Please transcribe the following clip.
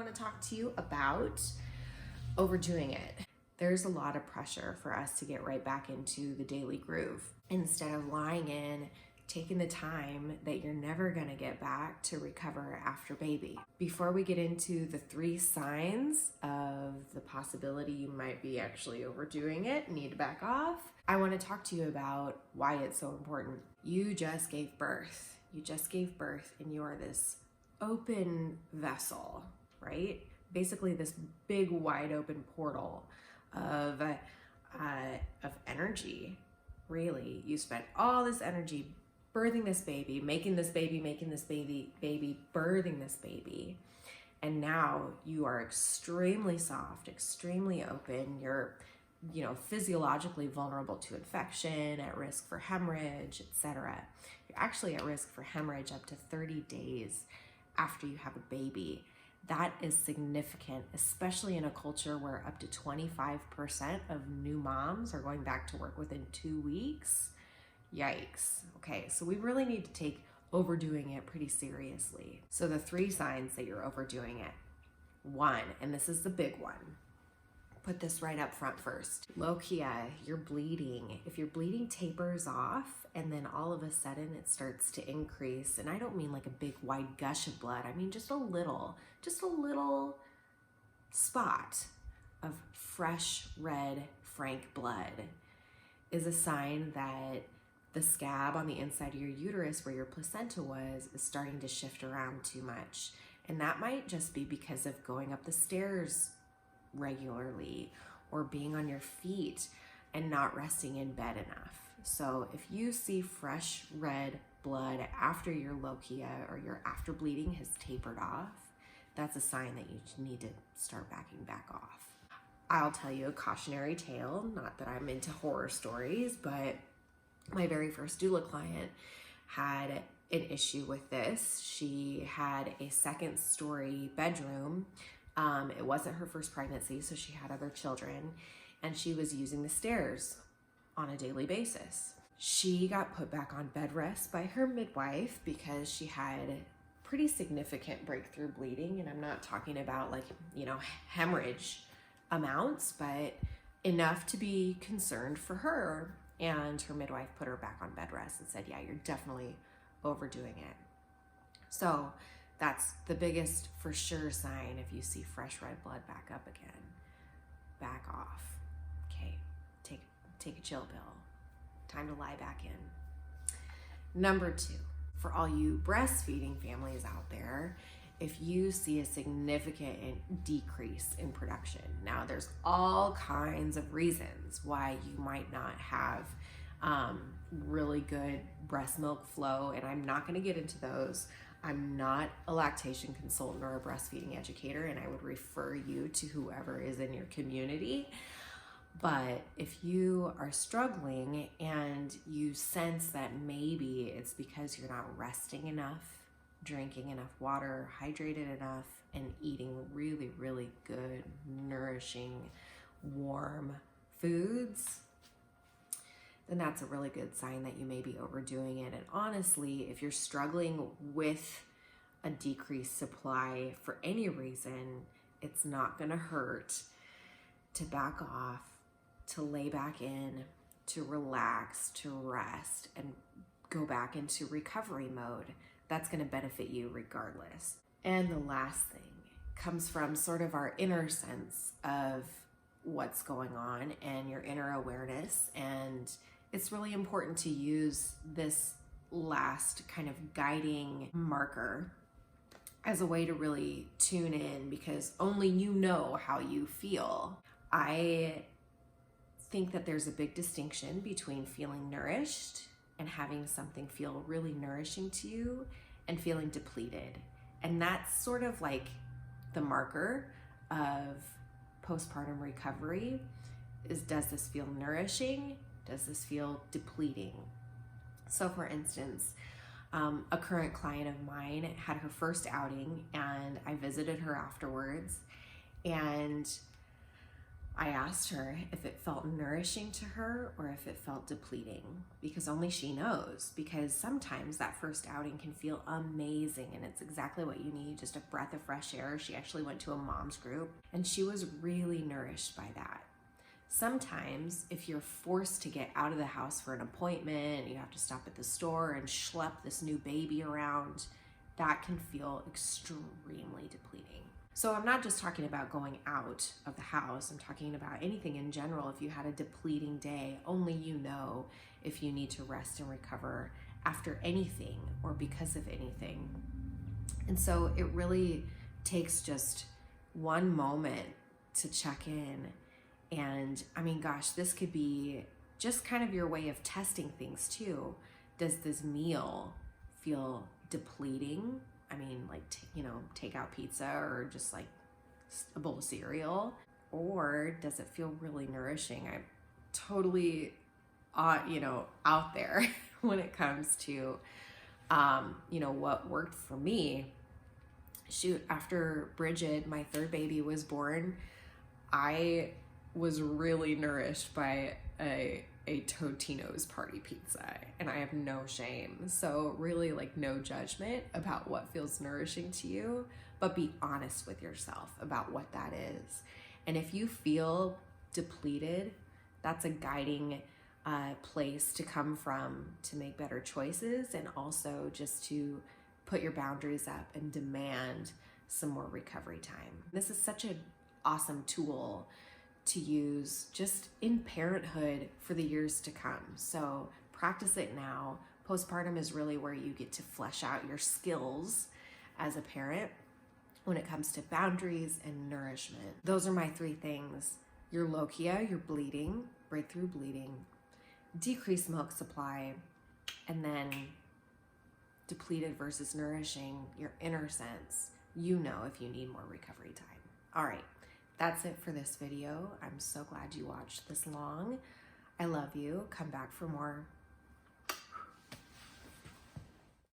want to talk to you about overdoing it. There's a lot of pressure for us to get right back into the daily groove instead of lying in, taking the time that you're never going to get back to recover after baby. Before we get into the 3 signs of the possibility you might be actually overdoing it, need to back off, I want to talk to you about why it's so important. You just gave birth. You just gave birth and you are this open vessel, right? Basically this big wide open portal of energy, really. You spent all this energy birthing this baby, making this baby, birthing this baby. And now you are extremely soft, extremely open. You're, physiologically vulnerable to infection, at risk for hemorrhage, etc. You're actually at risk for hemorrhage up to 30 days after you have a baby. That is significant, especially in a culture where up to 25% of new moms are going back to work within 2 weeks. Yikes. Okay, so we really need to take overdoing it pretty seriously. So the 3 signs that you're overdoing it. 1, and this is the big one. Put this right up front first. Lochia, you're bleeding. If your bleeding tapers off and then all of a sudden it starts to increase, and I don't mean like a big wide gush of blood, I mean just a little spot of fresh red frank blood is a sign that the scab on the inside of your uterus where your placenta was is starting to shift around too much. And that might just be because of going up the stairs regularly or being on your feet and not resting in bed enough. So if you see fresh red blood after your lochia or your after bleeding has tapered off, that's a sign that you need to start backing back off. I'll tell you a cautionary tale, not that I'm into horror stories, but my very first doula client had an issue with this. She had a 2nd-story bedroom. It wasn't her first pregnancy, so she had other children, and she was using the stairs on a daily basis. She got put back on bed rest by her midwife because she had pretty significant breakthrough bleeding, and I'm not talking about hemorrhage amounts, but enough to be concerned for her. And her midwife put her back on bed rest and said, yeah, you're definitely overdoing it. So that's the biggest for sure sign. If you see fresh red blood back up again, back off. Okay, take a chill pill. Time to lie back in. Number 2, for all you breastfeeding families out there, if you see a significant decrease in production. Now, there's all kinds of reasons why you might not have really good breast milk flow, and I'm not going to get into those. I'm not a lactation consultant or a breastfeeding educator, and I would refer you to whoever is in your community. But if you are struggling and you sense that maybe it's because you're not resting enough, drinking enough water, hydrated enough, and eating really, really good, nourishing, warm foods, then that's a really good sign that you may be overdoing it. And honestly, if you're struggling with a decreased supply for any reason, it's not gonna hurt to back off, to lay back in, to relax, to rest, and go back into recovery mode. That's going to benefit you regardless. And the last thing comes from sort of our inner sense of what's going on and your inner awareness. And it's really important to use this last kind of guiding marker as a way to really tune in, because only you know how you feel. I think that there's a big distinction between feeling nourished and having something feel really nourishing to you and feeling depleted. And that's sort of like the marker of postpartum recovery is, does this feel nourishing? Does this feel depleting? So for instance, a current client of mine had her first outing and I visited her afterwards, and I asked her if it felt nourishing to her or if it felt depleting, because only she knows. Because sometimes that first outing can feel amazing and it's exactly what you need, just a breath of fresh air. She actually went to a mom's group and she was really nourished by that. Sometimes if you're forced to get out of the house for an appointment, you have to stop at the store and schlep this new baby around, that can feel extremely depleting. So I'm not just talking about going out of the house, I'm talking about anything in general. If you had a depleting day, only you know if you need to rest and recover after anything or because of anything. And so it really takes just one moment to check in. And I mean, gosh, this could be just kind of your way of testing things too. Does this meal feel depleting? I mean, like, take out pizza or just like a bowl of cereal? Or does it feel really nourishing? I'm totally, out there when it comes to, what worked for me. Shoot, after Bridget, my third baby, was born, I was really nourished by a Totino's party pizza, and I have no shame. So really, like, no judgment about what feels nourishing to you, but be honest with yourself about what that is. And if you feel depleted, that's a guiding place to come from to make better choices, and also just to put your boundaries up and demand some more recovery time. This is such an awesome tool to use just in parenthood for the years to come. So practice it now. Postpartum is really where you get to flesh out your skills as a parent when it comes to boundaries and nourishment. Those are my three things: your lochia, your bleeding, breakthrough bleeding, decreased milk supply, and then depleted versus nourishing, your inner sense. You know if you need more recovery time. All right. That's it for this video. I'm so glad you watched this long. I love you. Come back for more.